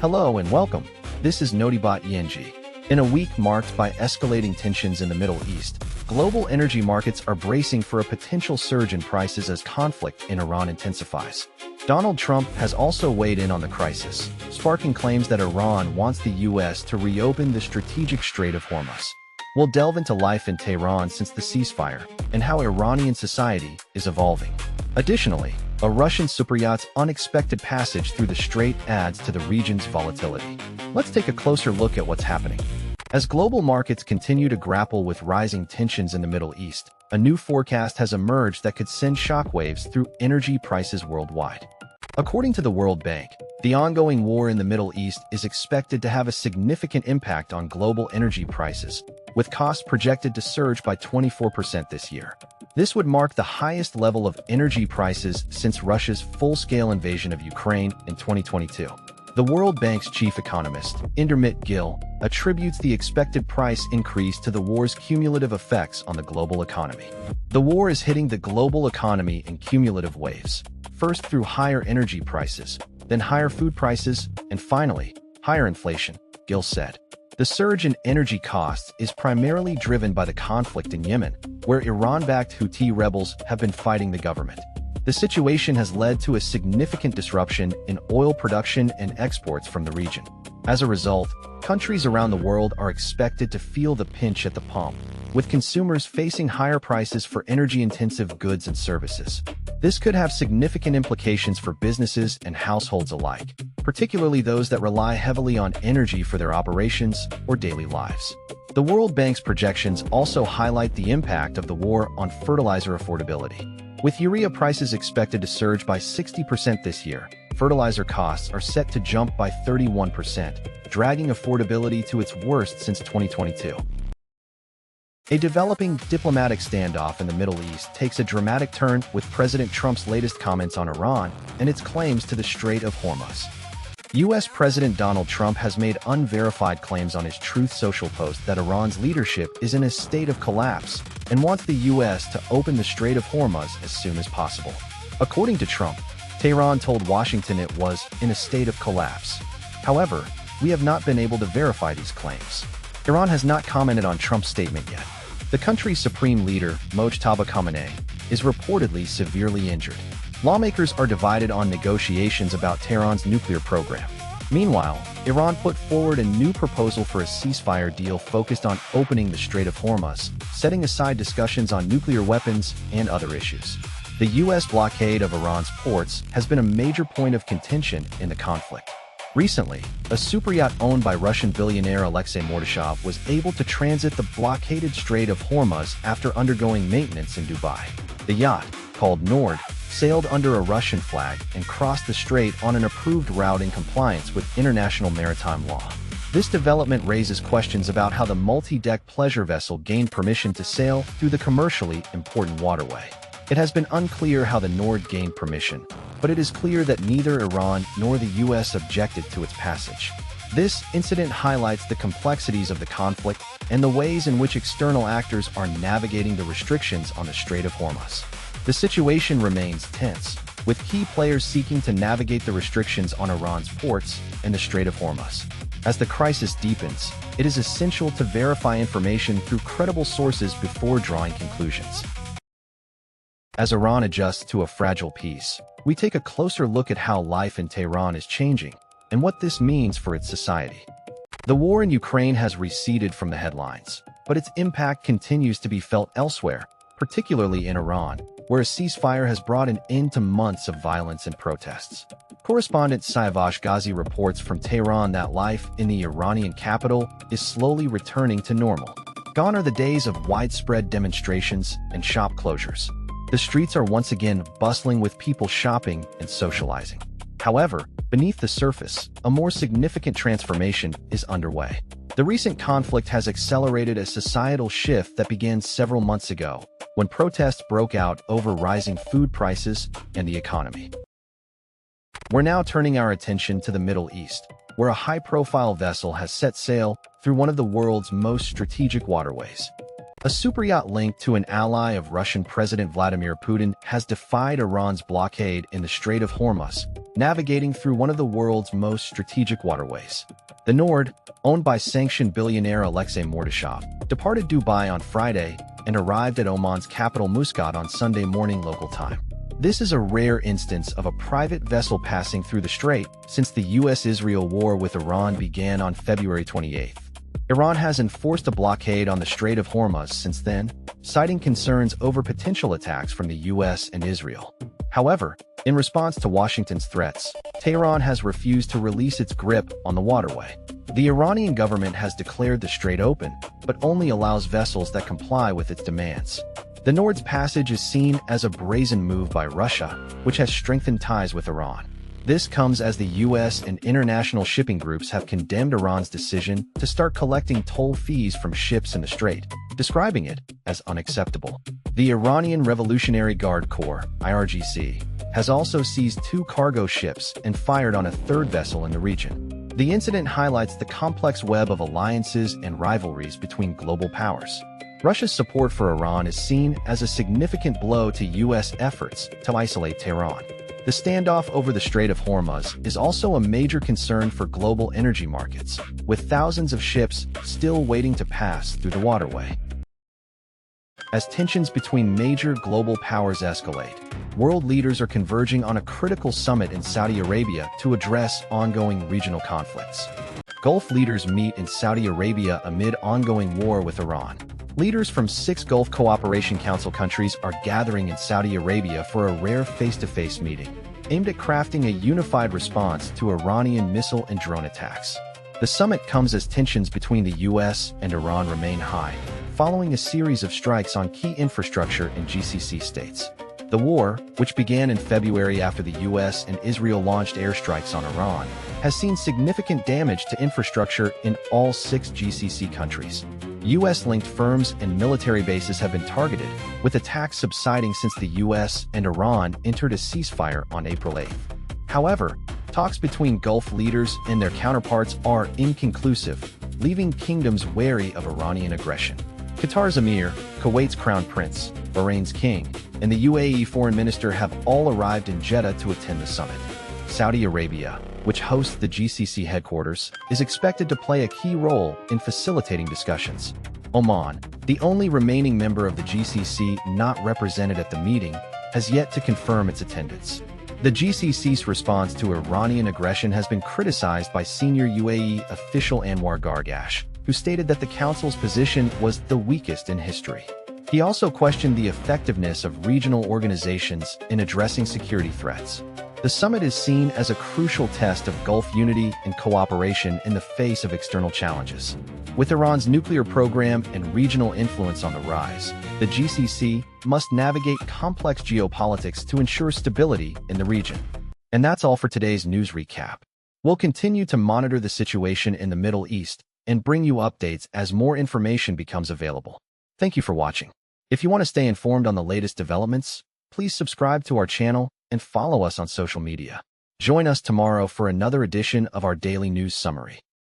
Hello and welcome. This is Notibot ENG. In a week marked by escalating tensions in the Middle East, global energy markets are bracing for a potential surge in prices as conflict in Iran intensifies. Donald Trump has also weighed in on the crisis, sparking claims that Iran wants the U.S. to reopen the strategic Strait of Hormuz. We'll delve into life in Tehran since the ceasefire and how Iranian society is evolving. Additionally, a Russian superyacht's unexpected passage through the Strait adds to the region's volatility. Let's take a closer look at what's happening. As global markets continue to grapple with rising tensions in the Middle East, a new forecast has emerged that could send shockwaves through energy prices worldwide. According to the World Bank, the ongoing war in the Middle East is expected to have a significant impact on global energy prices, with costs projected to surge by 24% this year. This would mark the highest level of energy prices since Russia's full-scale invasion of Ukraine in 2022. The World Bank's chief economist, Indermit Gill, attributes the expected price increase to the war's cumulative effects on the global economy. The war is hitting the global economy in cumulative waves, first through higher energy prices, then higher food prices, and finally, higher inflation, Gill said. The surge in energy costs is primarily driven by the conflict in Yemen, where Iran-backed Houthi rebels have been fighting the government. The situation has led to a significant disruption in oil production and exports from the region. As a result, countries around the world are expected to feel the pinch at the pump, with consumers facing higher prices for energy-intensive goods and services. This could have significant implications for businesses and households alike, particularly those that rely heavily on energy for their operations or daily lives. The World Bank's projections also highlight the impact of the war on fertilizer affordability. With urea prices expected to surge by 60% this year, fertilizer costs are set to jump by 31%, dragging affordability to its worst since 2022. A developing diplomatic standoff in the Middle East takes a dramatic turn with President Trump's latest comments on Iran and its claims to the Strait of Hormuz. U.S. President Donald Trump has made unverified claims on his Truth Social post that Iran's leadership is in a state of collapse and wants the U.S. to open the Strait of Hormuz as soon as possible. According to Trump, Tehran told Washington it was in a state of collapse. However, we have not been able to verify these claims. Iran has not commented on Trump's statement yet. The country's supreme leader, Mojtaba Khamenei, is reportedly severely injured. Lawmakers are divided on negotiations about Tehran's nuclear program. Meanwhile, Iran put forward a new proposal for a ceasefire deal focused on opening the Strait of Hormuz, setting aside discussions on nuclear weapons and other issues. The U.S. blockade of Iran's ports has been a major point of contention in the conflict. Recently, a superyacht owned by Russian billionaire Alexei Mordashov was able to transit the blockaded Strait of Hormuz after undergoing maintenance in Dubai. The yacht, called Nord, sailed under a Russian flag and crossed the strait on an approved route in compliance with international maritime law. This development raises questions about how the multi-deck pleasure vessel gained permission to sail through the commercially important waterway. It has been unclear how the Nord gained permission, but it is clear that neither Iran nor the U.S. objected to its passage. This incident highlights the complexities of the conflict and the ways in which external actors are navigating the restrictions on the Strait of Hormuz. The situation remains tense, with key players seeking to navigate the restrictions on Iran's ports and the Strait of Hormuz. As the crisis deepens, it is essential to verify information through credible sources before drawing conclusions. As Iran adjusts to a fragile peace, we take a closer look at how life in Tehran is changing and what this means for its society. The war in Ukraine has receded from the headlines, but its impact continues to be felt elsewhere, particularly in Iran, where a ceasefire has brought an end to months of violence and protests. Correspondent Sayavash Ghazi reports from Tehran that life in the Iranian capital is slowly returning to normal. Gone are the days of widespread demonstrations and shop closures. The streets are once again bustling with people shopping and socializing. However, beneath the surface, a more significant transformation is underway. The recent conflict has accelerated a societal shift that began several months ago, when protests broke out over rising food prices and the economy. We're now turning our attention to the Middle East, where a high-profile vessel has set sail through one of the world's most strategic waterways. A superyacht linked to an ally of Russian President Vladimir Putin has defied Iran's blockade in the Strait of Hormuz, navigating through one of the world's most strategic waterways. The Nord, owned by sanctioned billionaire Alexei Mordashov, departed Dubai on Friday and arrived at Oman's capital Muscat on Sunday morning local time. This is a rare instance of a private vessel passing through the Strait since the U.S.-Israel war with Iran began on February 28. Iran has enforced a blockade on the Strait of Hormuz since then, citing concerns over potential attacks from the U.S. and Israel. However, in response to Washington's threats, Tehran has refused to release its grip on the waterway. The Iranian government has declared the strait open, but only allows vessels that comply with its demands. The Nord's passage is seen as a brazen move by Russia, which has strengthened ties with Iran. This comes as the U.S. and international shipping groups have condemned Iran's decision to start collecting toll fees from ships in the strait, describing it as unacceptable. The Iranian Revolutionary Guard Corps, IRGC, has also seized 2 cargo ships and fired on a 3rd vessel in the region. The incident highlights the complex web of alliances and rivalries between global powers. Russia's support for Iran is seen as a significant blow to U.S. efforts to isolate Tehran. The standoff over the Strait of Hormuz is also a major concern for global energy markets, with thousands of ships still waiting to pass through the waterway. As tensions between major global powers escalate, world leaders are converging on a critical summit in Saudi Arabia to address ongoing regional conflicts. Gulf leaders meet in Saudi Arabia amid ongoing war with Iran. Leaders from 6 Gulf Cooperation Council countries are gathering in Saudi Arabia for a rare face-to-face meeting, aimed at crafting a unified response to Iranian missile and drone attacks. The summit comes as tensions between the U.S. and Iran remain high, following a series of strikes on key infrastructure in GCC states. The war, which began in February after the U.S. and Israel launched airstrikes on Iran, has seen significant damage to infrastructure in all 6 GCC countries. U.S.-linked firms and military bases have been targeted, with attacks subsiding since the U.S. and Iran entered a ceasefire on April 8. However, talks between Gulf leaders and their counterparts are inconclusive, leaving kingdoms wary of Iranian aggression. Qatar's emir, Kuwait's crown prince, Bahrain's king, and the UAE foreign minister have all arrived in Jeddah to attend the summit. Saudi Arabia, which hosts the GCC headquarters, is expected to play a key role in facilitating discussions. Oman, the only remaining member of the GCC not represented at the meeting, has yet to confirm its attendance. The GCC's response to Iranian aggression has been criticized by senior UAE official Anwar Gargash, who stated that the Council's position was the weakest in history. He also questioned the effectiveness of regional organizations in addressing security threats. The summit is seen as a crucial test of Gulf unity and cooperation in the face of external challenges. With Iran's nuclear program and regional influence on the rise, the GCC must navigate complex geopolitics to ensure stability in the region. And that's all for today's news recap. We'll continue to monitor the situation in the Middle East and bring you updates as more information becomes available. Thank you for watching. If you want to stay informed on the latest developments, please subscribe to our channel and follow us on social media. Join us tomorrow for another edition of our daily news summary.